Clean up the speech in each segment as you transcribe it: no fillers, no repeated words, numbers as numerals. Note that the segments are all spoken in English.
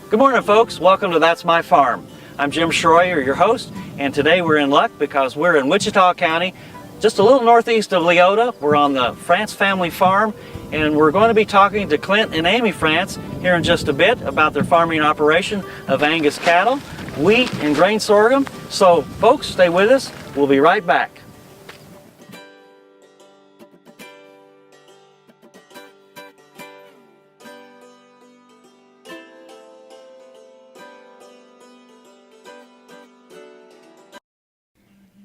Good morning, folks. Welcome to That's My Farm. I'm Jim Schroyer, your host, and today we're in luck because we're in Wichita County, just a little northeast of Leota. We're on the France family farm, and we're going to be talking to Clint and Amy France here in just a bit about their farming operation of Angus cattle, wheat, and grain sorghum. So, folks, stay with us. We'll be right back.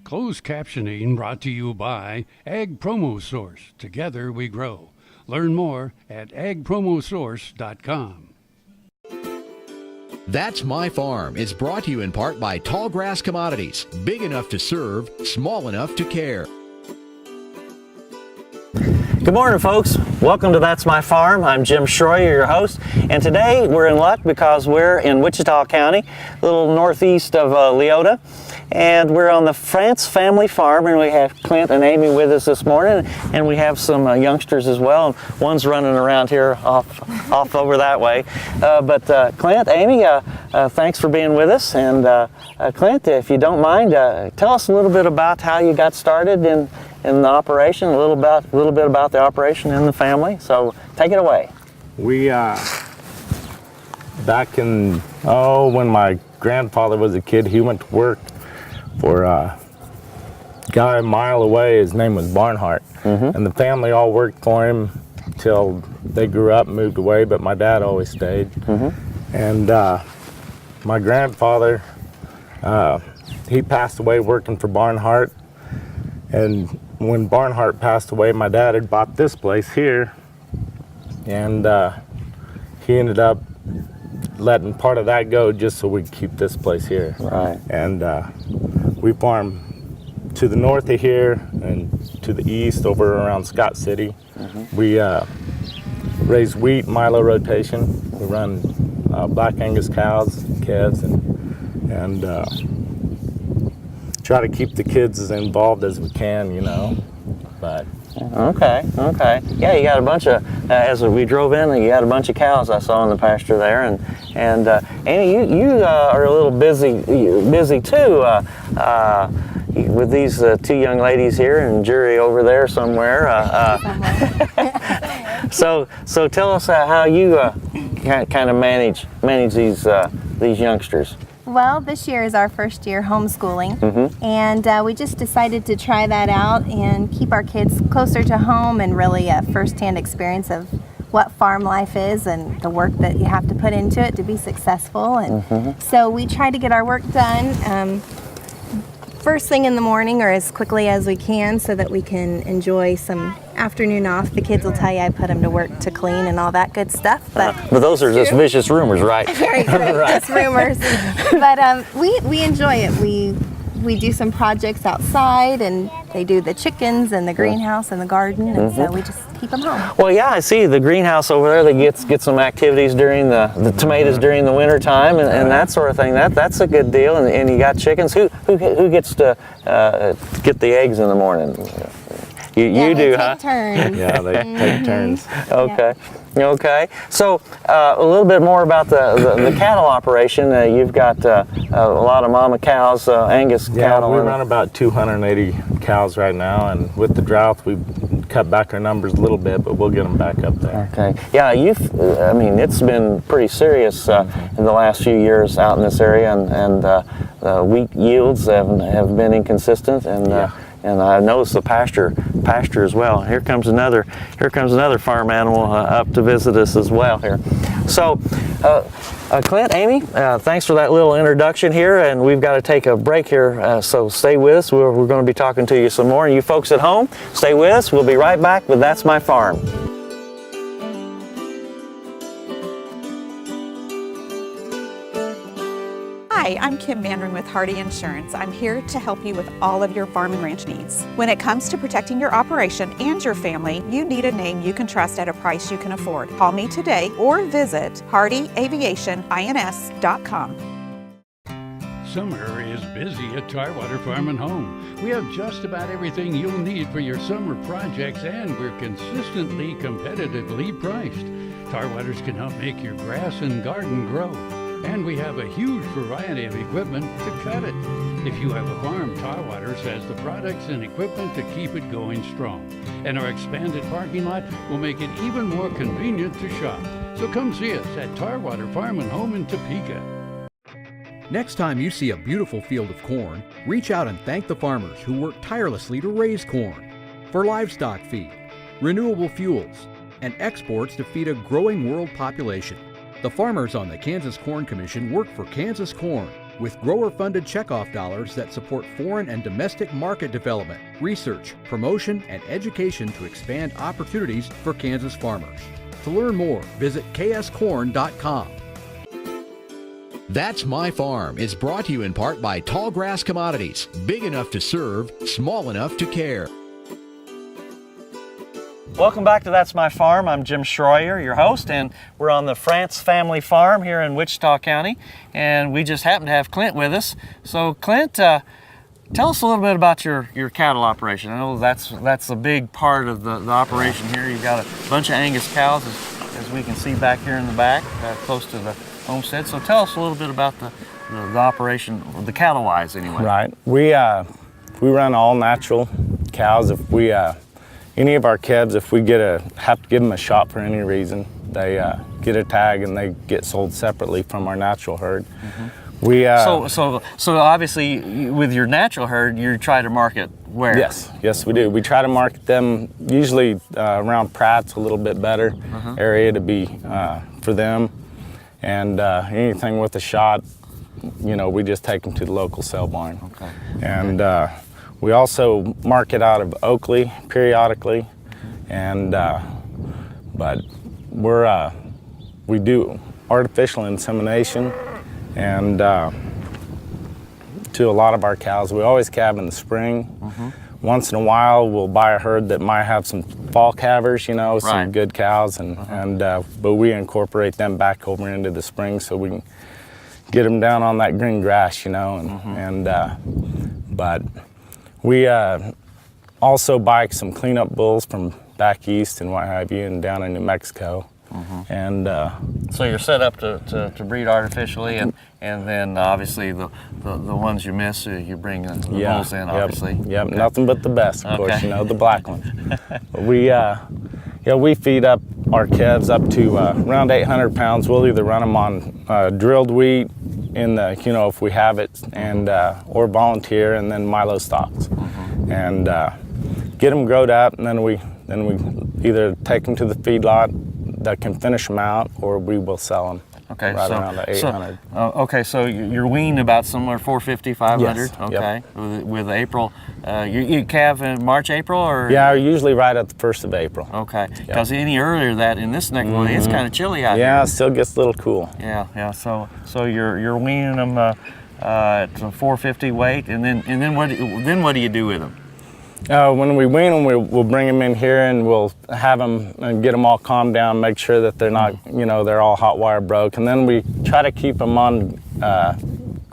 Closed captioning brought to you by Ag Promo Source. Together we grow. Learn more at agpromosource.com. That's My Farm is brought to you in part by Tallgrass Commodities. Big enough to serve, small enough to care. Good morning, folks. Welcome to That's My Farm. I'm Jim Schroyer, your host, and today we're in luck because we're in Wichita County, a little northeast of Leota, and we're on the France family farm, and we have Clint and Amy with us this morning, and we have some youngsters as well, and one's running around here off over that way. But Clint, Amy, thanks for being with us, and Clint, if you don't mind, tell us a little bit about how you got started in the operation, a little bit about the operation in the family. So take it away. We back in when my grandfather was a kid, he went to work for a guy a mile away. His name was Barnhart, and the family all worked for him till they grew up and moved away. But my dad always stayed, and my grandfather he passed away working for Barnhart. And when Barnhart passed away, my dad had bought this place here, and he ended up letting part of that go just so we could keep this place here. Right. And we farm to the north of here and to the east over around Scott City. We raise wheat, Milo rotation. We run Black Angus cows, calves, and try to keep the kids as involved as we can, you know. But Okay. Yeah, you got a bunch of, as we drove in, you got a bunch of cows I saw in the pasture there, and Amy, you are a little busy too with these two young ladies here and Jury over there somewhere. So tell us how you kind of manage these youngsters. Well, this year is our first year homeschooling, and we just decided to try that out and keep our kids closer to home and really a first-hand experience of what farm life is and the work that you have to put into it to be successful. And so we try to get our work done first thing in the morning or as quickly as we can so that we can enjoy some afternoon off. The kids will tell you I put them to work to clean and all that good stuff. But those are just vicious rumors, right? Very good, just rumors. But we enjoy it. We do some projects outside, and they do the chickens and the greenhouse and the garden, and so we just keep them home. Well, yeah, I see the greenhouse over there. They get some activities during the tomatoes during the winter time and that sort of thing. That's a good deal. And you got chickens. Who gets to get the eggs in the morning? You do, huh? Turns. yeah, they take turns. Okay. Okay. So a little bit more about the cattle operation. You've got a lot of mama cows, Angus cattle. We run about 280 cows right now, and with the drought, we've cut back our numbers a little bit, but we'll get them back up there. Okay. Yeah, it's been pretty serious in the last few years out in this area, and wheat yields have been inconsistent, and I noticed the pasture as well. Here comes another farm animal up to visit us as well here. So, Clint, Amy, thanks for that little introduction here, and we've got to take a break here, so stay with us. We're going to be talking to you some more, and you folks at home, stay with us. We'll be right back with That's My Farm. Hi, I'm Kim Mandring with Hardy Insurance. I'm here to help you with all of your farm and ranch needs. When it comes to protecting your operation and your family, you need a name you can trust at a price you can afford. Call me today or visit hardyaviationins.com. Summer is busy at Tarwater Farm and Home. We have just about everything you'll need for your summer projects, and we're consistently competitively priced. Tarwaters can help make your grass and garden grow. And we have a huge variety of equipment to cut it. If you have a farm, Tarwater has the products and equipment to keep it going strong. And our expanded parking lot will make it even more convenient to shop. So come see us at Tarwater Farm and Home in Topeka. Next time you see a beautiful field of corn, reach out and thank the farmers who work tirelessly to raise corn for livestock feed, renewable fuels, and exports to feed a growing world population. The farmers on the Kansas Corn Commission work for Kansas Corn with grower-funded checkoff dollars that support foreign and domestic market development, research, promotion, and education to expand opportunities for Kansas farmers. To learn more, visit kscorn.com. That's My Farm is brought to you in part by Tallgrass Commodities. Big enough to serve, small enough to care. Welcome back to That's My Farm. I'm Jim Schroyer, your host, and we're on the France family farm here in Wichita County, and we just happen to have Clint with us. So Clint, tell us a little bit about your cattle operation. I know that's a big part of the operation here. You've got a bunch of Angus cows, as we can see back here in the back, close to the homestead. So tell us a little bit about the operation, the cattle-wise anyway. Right. We run all natural cows. If we any of our calves, if we have to give them a shot for any reason, they get a tag and they get sold separately from our natural herd. Mm-hmm. So obviously with your natural herd, you try to market where? Yes, we do. We try to market them usually around Pratt's, a little bit better area to be for them. And anything with a shot, we just take them to the local sale barn. Okay. And we also market out of Oakley periodically, and but we do artificial insemination, and to a lot of our cows. We always calve in the spring. Once in a while, we'll buy a herd that might have some fall calvers, some good cows, but we incorporate them back over into the spring so we can get them down on that green grass, but we also buy some cleanup bulls from back east and what have you, and down in New Mexico. And so you're set up to breed artificially, and then obviously the ones you miss, you bring the bulls in, obviously. Yep, okay. Nothing but the best, of course, the black ones. We feed up our calves up to around 800 pounds. We'll either run them on drilled wheat in the, if we have it, and or volunteer, and then Milo stocks, and get them growed up, and then we either take them to the feedlot that can finish them out, or we will sell them. Okay, right around the 800. So you're weaned about somewhere 450, 500. Yes, okay, yep. With April, you calve in March, April, or? Yeah, usually right at the 1st of April. Okay, because any earlier that in this neck of the way, it's kind of chilly out here. Yeah, it still gets a little cool. Yeah. So you're weaning them at 450 weight, and then what do you do with them? When we wean them, we'll bring them in here and we'll have them and get them all calmed down, make sure that they're not, they're all hot wire broke. And then we try to keep them on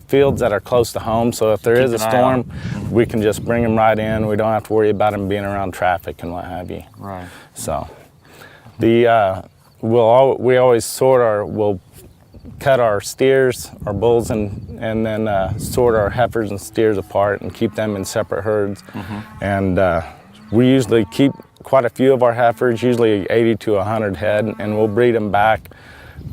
fields that are close to home. So if there is a storm, we can just bring them right in. We don't have to worry about them being around traffic and what have you. Right. So we always we'll cut our steers, our bulls, and then sort our heifers and steers apart and keep them in separate herds. And we usually keep quite a few of our heifers, usually 80 to 100 head, and we'll breed them back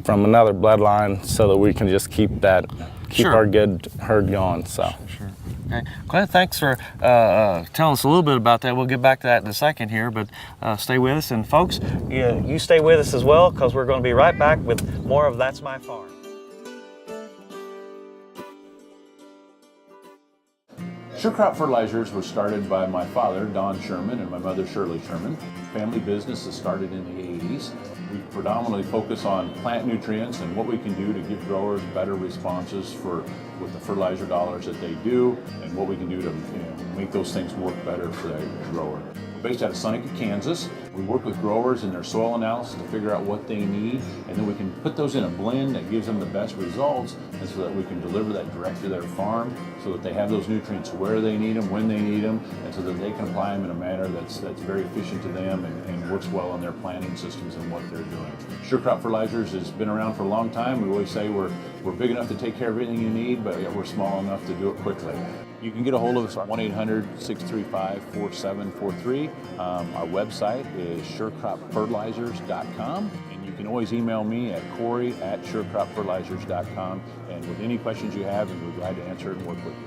from another bloodline so that we can just keep our good herd going. So. Sure. Okay, Clint, thanks for telling us a little bit about that. We'll get back to that in a second here, but stay with us. And folks, you stay with us as well, because we're going to be right back with more of That's My Farm. SureCrop Fertilizers was started by my father, Don Sherman, and my mother, Shirley Sherman. Family business is started in the 80s. We predominantly focus on plant nutrients and what we can do to give growers better responses with the fertilizer dollars that they do, and what we can do to make those things work better for the grower. We're based out of Seneca, Kansas. We work with growers in their soil analysis to figure out what they need, and then we can put those in a blend that gives them the best results, and so that we can deliver that direct to their farm so that they have those nutrients where they need them, when they need them, and so that they can apply them in a manner that's very efficient to them and works well in their planting systems and what they're doing. Sure Crop Fertilizers has been around for a long time. We always say we're big enough to take care of everything you need, but yet we're small enough to do it quickly. You can get a hold of us at 1-800-635-4743. Our website is surecropfertilizers.com, and you can always email me at Corey@surecropfertilizers.com, and with any questions you have, we'll be glad to answer it and work with you.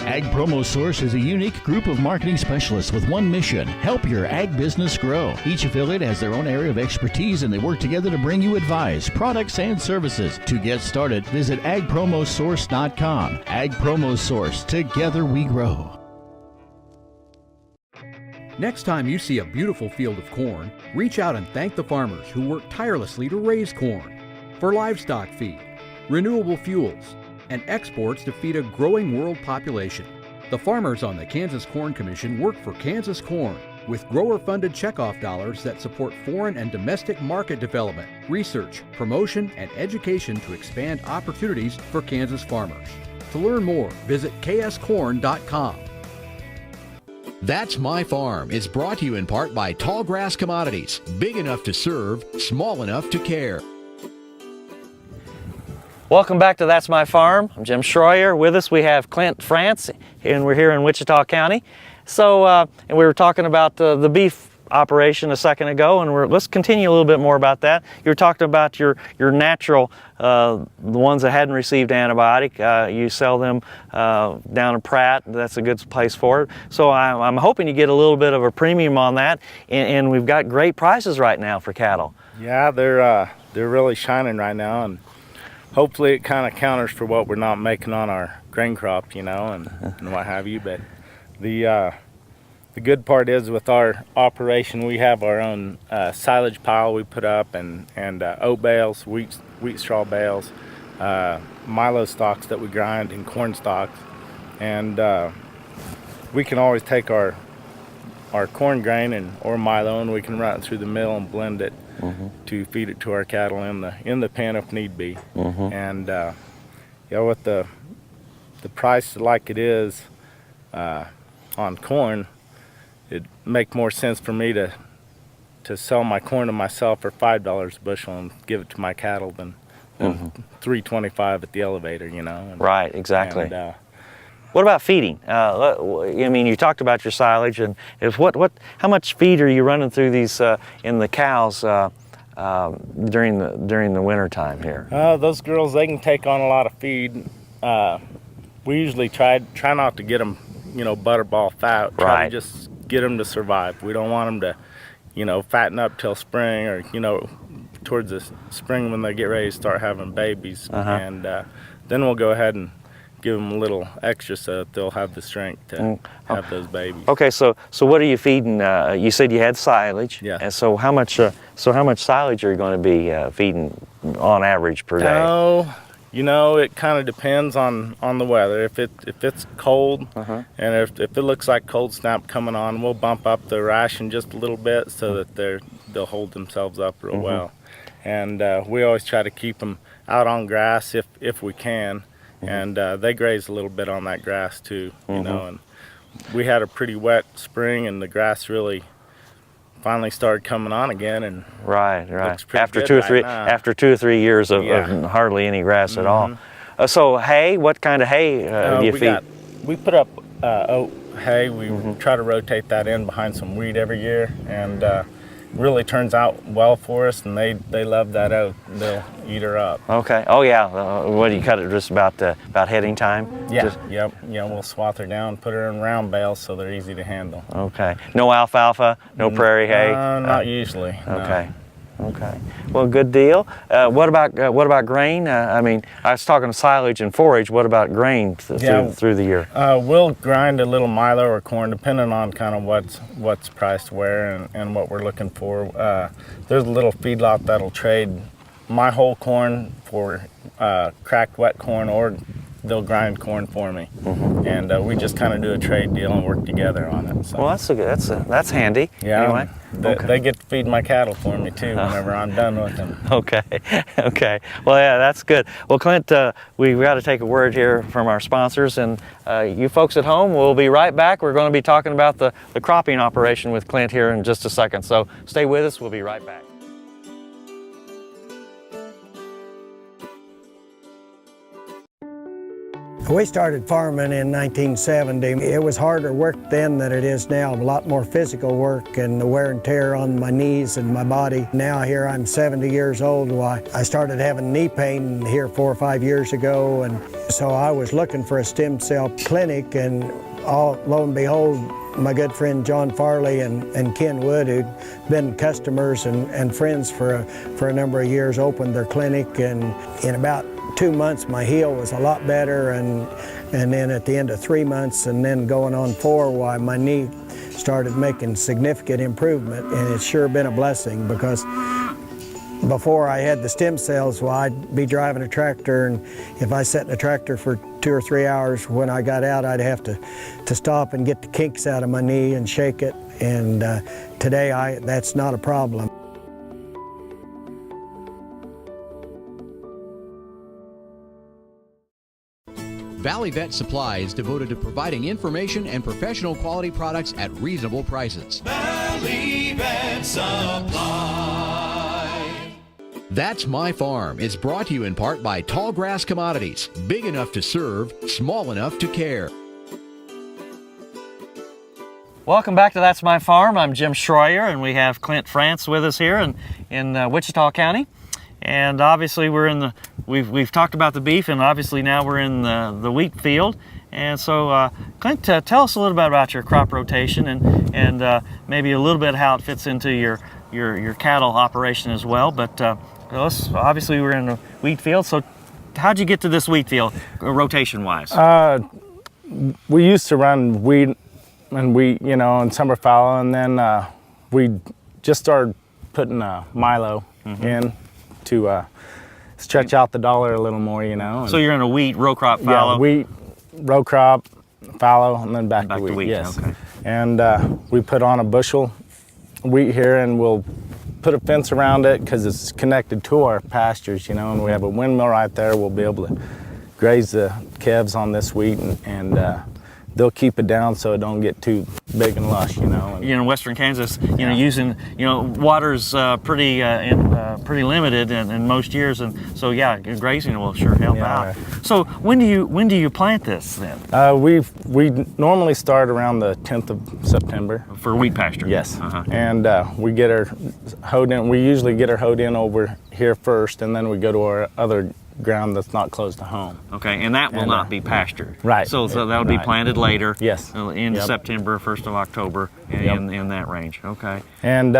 Ag Promo Source is a unique group of marketing specialists with one mission: help your ag business grow. Each affiliate has their own area of expertise, and they work together to bring you advice, products, and services. To get started, visit agpromosource.com. Ag Promo Source. Together we grow. Next time you see a beautiful field of corn, reach out and thank the farmers who work tirelessly to raise corn for livestock feed, renewable fuels, and exports to feed a growing world population. The farmers on the Kansas Corn Commission work for Kansas Corn with grower-funded checkoff dollars that support foreign and domestic market development, research, promotion, and education to expand opportunities for Kansas farmers. To learn more, visit kscorn.com. That's My Farm is brought to you in part by Tallgrass Commodities. Big enough to serve, small enough to care. Welcome back to That's My Farm. I'm Jim Schroyer. With us we have Clint France, and we're here in Wichita County. So, and we were talking about the beef operation a second ago, and let's continue a little bit more about that. You were talking about your natural, the ones that hadn't received antibiotic. You sell them down in Pratt. That's a good place for it. So I'm hoping you get a little bit of a premium on that, and we've got great prices right now for cattle. Yeah, they're really shining right now, and hopefully it kind of counters for what we're not making on our grain crop, you know, and what have you. But the good part is with our operation, we have our own silage pile we put up, and oat bales, wheat straw bales, milo stalks that we grind, and corn stalks, and we can always take our corn grain or milo, and we can run it through the mill and blend it to feed it to our cattle in the pen if need be. And you know, with the price like it is on corn, it'd make more sense for me to sell my corn to myself for $5 a bushel and give it to my cattle than $3.25 at the elevator, you know. Right, exactly. And, what about feeding? I mean, you talked about your silage, and how much feed are you running through these in the cows during the winter time here? Those girls, they can take on a lot of feed. We usually try not to get them, you know, butterball fat. Try to just get them to survive. We don't want them to, you know, fatten up till spring, or, you know, towards the spring when they get ready to start having babies. And then we'll go ahead and give them a little extra so that they'll have the strength to have those babies. Okay, so what are you feeding? You said you had silage. Yeah. And so how much silage are you going to be feeding on average per day? Oh, you know, it kind of depends on the weather. If it's cold, and if it looks like cold snap coming on, we'll bump up the ration just a little bit so that they'll hold themselves up real well. And we always try to keep them out on grass if we can. And they graze a little bit on that grass too, you know. And we had a pretty wet spring, and the grass really finally started coming on again. And right. After good two or three years of hardly any grass at all. So hay, what kind of hay do you feed? We put up oat hay. We try to rotate that in behind some wheat every year, and really turns out well for us, and they love that oat. They'll eat her up. Okay. Oh yeah. What do you cut it just about heading time? Yeah. Yep. You know, we'll swath her down, put her in round bales so they're easy to handle. Okay. No alfalfa, no prairie hay. Not usually. Okay. Okay. Well, good deal. What about grain? I mean, I was talking silage and forage. What about grain through the year? We'll grind a little milo or corn, depending on kind of what's priced where and what we're looking for. There's a little feedlot that'll trade my whole corn for cracked wet corn or they'll grind corn for me, and we just kind of do a trade deal and work together on it. So. Well, that's handy. Yeah, Anyway. they get to feed my cattle for me too whenever I'm done with them. Okay, okay. Well, yeah, that's good. Well, Clint, we've got to take a word here from our sponsors, and you folks at home, we'll be right back. We're going to be talking about the cropping operation with Clint here in just a second, so stay with us. We'll be right back. We started farming in 1970. It was harder work then than it is now, a lot more physical work and the wear and tear on my knees and my body. Now here I'm 70 years old. Well, I started having knee pain here 4 or 5 years ago, and so I was looking for a stem cell clinic, and lo and behold, my good friend John Farley and Ken Wood, who'd been customers and friends for a number of years, opened their clinic, and in about 2 months my heel was a lot better, and then at the end of 3 months and then going on 4, why my knee started making significant improvement, and it's sure been a blessing, because before I had the stem cells, well, I'd be driving a tractor, and if I sat in a tractor for 2 or 3 hours, when I got out I'd have to stop and get the kinks out of my knee and shake it, and today that's not a problem. Valley Vet Supply is devoted to providing information and professional quality products at reasonable prices. Valley Vet Supply. That's My Farm is brought to you in part by Tallgrass Commodities. Big enough to serve, small enough to care. Welcome back to That's My Farm. I'm Jim Schroyer, and we have Clint France with us here in Wichita County. And obviously we've talked about the beef, and obviously now we're in the wheat field. And so Clint, tell us a little bit about your crop rotation and maybe a little bit how it fits into your cattle operation as well. But obviously we're in the wheat field, so how'd you get to this wheat field rotation-wise? We used to run wheat and summer fallow, and then we just started putting milo in to stretch out the dollar a little more, So you're in a wheat, row crop, fallow? Yeah, wheat, row crop, fallow, and then back to wheat. Yes. Okay. And we put on a bushel wheat here, and we'll put a fence around it because it's connected to our pastures, and we have a windmill right there. We'll be able to graze the calves on this wheat, and they'll keep it down so it don't get too big and lush, In western Kansas, using, water's pretty limited in most years, and so yeah, grazing will sure help out. Right. So when do you plant this then? We normally start around the 10th of September. For wheat pasture? Yes. And we get her hoed in. We usually get her hoed in over here first, and then we go to our other ground that's not close to home. Okay, and that will not be pastured. Right. So that'll be planted later. Yes. In September, 1st of October, in that range. Okay. And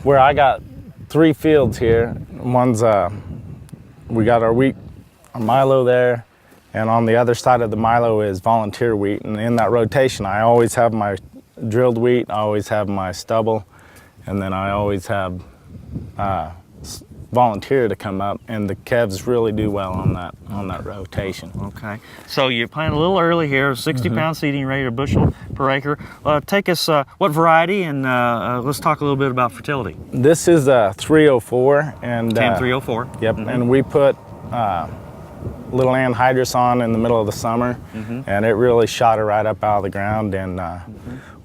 where I got 3 fields here, one's we got our wheat, our milo there, and on the other side of the milo is volunteer wheat. And in that rotation, I always have my drilled wheat, I always have my stubble, and then I always have volunteer to come up, and the calves really do well on that rotation. Okay, so you plant a little early here, 60-pound seeding rate, a bushel per acre. Take us what variety, and let's talk a little bit about fertility. This is a 304, and TAM 304. Yep, and we put little anhydrous on in the middle of the summer, and it really shot her right up out of the ground. And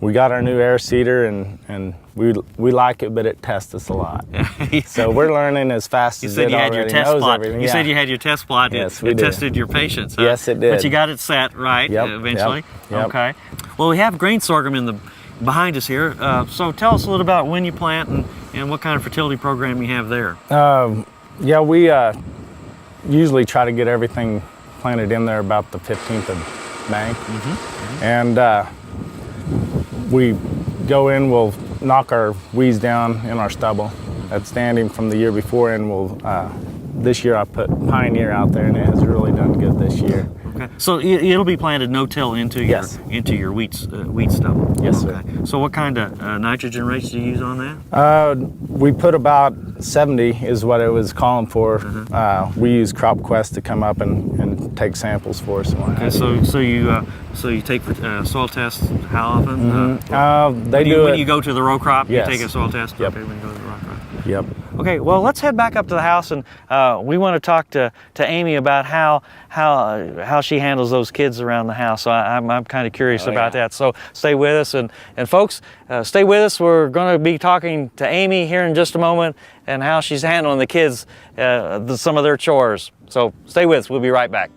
we got our new air seeder, and we like it, but it tests us a lot. So we're learning as fast as it already knows everything. You said you had your test plot. Yes, it tested your patience. Huh? Yes, it did. But you got it set right eventually. Yep. Okay. Well, we have grain sorghum behind us here. So tell us a little about when you plant and what kind of fertility program you have there. Yeah, we usually try to get everything planted in there about the 15th of May. And we go in, we'll knock our weeds down in our stubble that's standing from the year before, and we'll this year I put Pioneer out there, and it has really done good this year. Okay. So it'll be planted no-till into Yes. your wheat stubble. Yes, sir. Okay. So what kind of nitrogen rates do you use on that? We put about 70 is what it was calling for. We use CropQuest to come up and take samples for us. And what Okay. have you. So you take soil tests how often? They do when it. you go to the row crop, Yes. you take a soil test. Yep. Okay. When you go to the row crop. Yep. Okay, well, let's head back up to the house, and we want to talk to Amy about how she handles those kids around the house. So I'm kind of curious about that. So stay with us, and folks, stay with us. We're going to be talking to Amy here in just a moment, and how she's handling the kids, some of their chores. So stay with us. We'll be right back.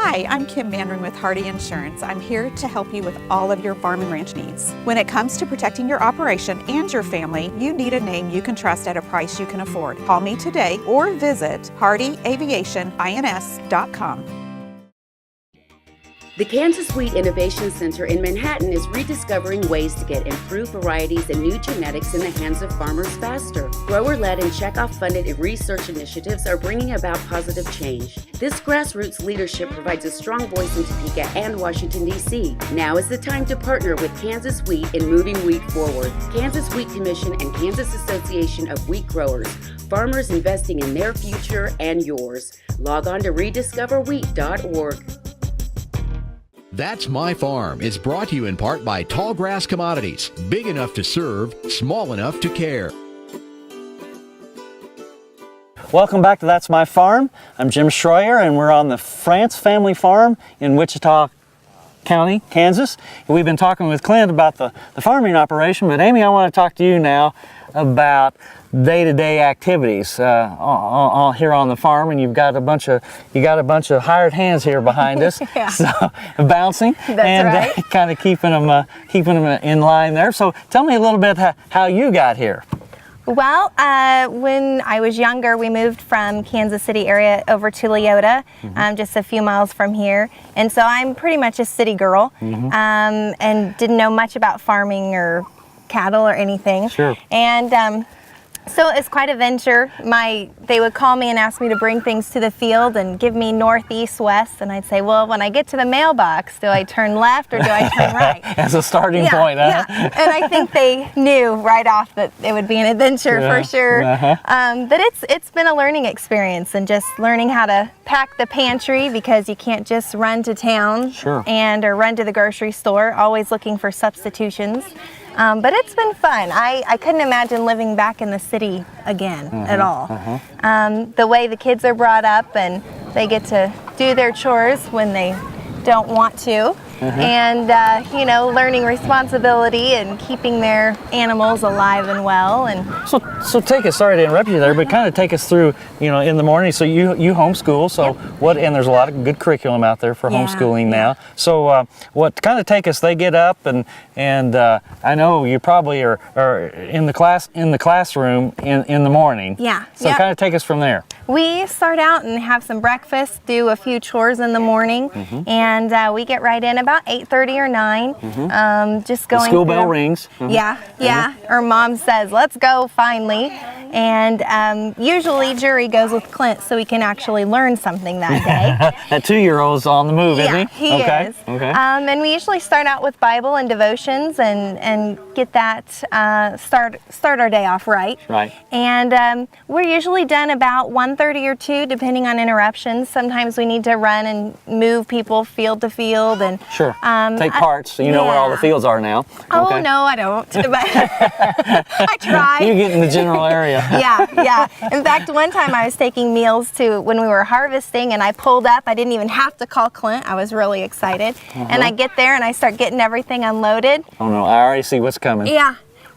Hi, I'm Kim Mandarin with Hardy Insurance. I'm here to help you with all of your farm and ranch needs. When it comes to protecting your operation and your family, you need a name you can trust at a price you can afford. Call me today or visit hardyaviationins.com. The Kansas Wheat Innovation Center in Manhattan is rediscovering ways to get improved varieties and new genetics in the hands of farmers faster. Grower-led and checkoff-funded research initiatives are bringing about positive change. This grassroots leadership provides a strong voice in Topeka and Washington, D.C. Now is the time to partner with Kansas Wheat in moving wheat forward. Kansas Wheat Commission and Kansas Association of Wheat Growers. Farmers investing in their future and yours. Log on to rediscoverwheat.org. That's My Farm is brought to you in part by Tallgrass Commodities. Big enough to serve, small enough to care. Welcome back to That's My Farm. I'm Jim Schroyer, and we're on the France family farm in Wichita County, Kansas. We've been talking with Clint about the farming operation, but Amy, I want to talk to you now about day-to-day activities here on the farm, and you got a bunch of hired hands here behind us, Yeah. so bouncing. That's and right. kind of keeping them in line there. So tell me a little bit how you got here. Well, when I was younger, we moved from Kansas City area over to Leota, just a few miles from here. And so I'm pretty much a city girl, and didn't know much about farming or cattle or anything. Sure. And so it's quite a venture. They would call me and ask me to bring things to the field and give me north, east, west, and I'd say, well, when I get to the mailbox, do I turn left or do I turn right? As a starting point, huh? Yeah, and I think they knew right off that it would be an adventure for sure. But it's been a learning experience, and just learning how to pack the pantry, because you can't just run to town or run to the grocery store, always looking for substitutions. But it's been fun. I couldn't imagine living back in the city again at all. The way the kids are brought up, and they get to do their chores when they don't want to, and learning responsibility and keeping their animals alive and well. And so take us, sorry to interrupt you there, but kind of take us through, in the morning. So you homeschool, so and there's a lot of good curriculum out there for homeschooling now. So what kind of take us, they get up and I know you probably are in the classroom in the morning. Yeah. So kind of take us from there. We start out and have some breakfast, do a few chores in the morning, and we get right in about 8:30 or 9. Just going. The school through. bell rings. Yeah. Or mom says, "Let's go!" Finally, and usually Jury goes with Clint so he can actually learn something that day. That 2-year-old's on the move, isn't he? He is. Okay. And we usually start out with Bible and devotions and get that start our day off right. Right. And we're usually done about 1:30 or 2, depending on interruptions. Sometimes we need to run and move people field to field and take parts. So you know where all the fields are now. Oh no, I don't. But I try. You get in the general area. Yeah. In fact, one time I was taking meals to when we were harvesting, and I pulled up. I didn't even have to call Clint. I was really excited. And I get there and I start getting everything unloaded. Oh no, I already see what's coming. Yeah.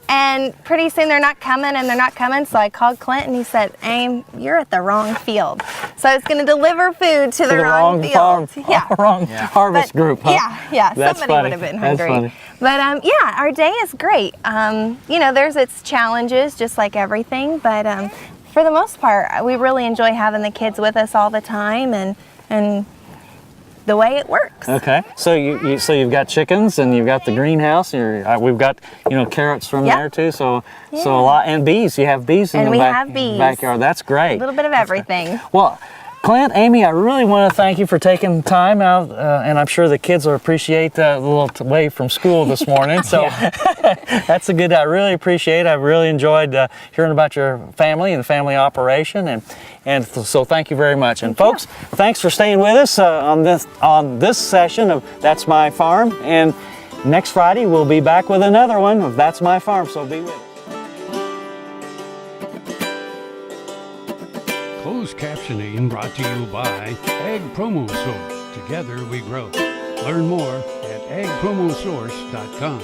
And pretty soon they're not coming, so I called Clint and he said, Aim, you're at the wrong field. So I was going to deliver food to the wrong field. Wrong harvest group, huh? Yeah. That's Somebody funny. would have been That's hungry. funny. But our day is great. There's its challenges, just like everything, but for the most part, we really enjoy having the kids with us all the time, and the way it works. Okay. So you've got chickens and you've got the greenhouse. We've got carrots from Yep. there too. So Yeah. a lot, and bees. You have bees in And the we have bees. backyard. That's great. A little bit of everything. Well, Clint, Amy, I really want to thank you for taking time out, and I'm sure the kids will appreciate the little way from school this morning. So that's a good. I really appreciate it. I really enjoyed hearing about your family and the family operation, and so thank you very much. And folks, thanks for staying with us on this session of That's My Farm. And next Friday we'll be back with another one of That's My Farm. So be with us. Closed captioning brought to you by Ag Promo Source. Together we grow. Learn more at agpromosource.com.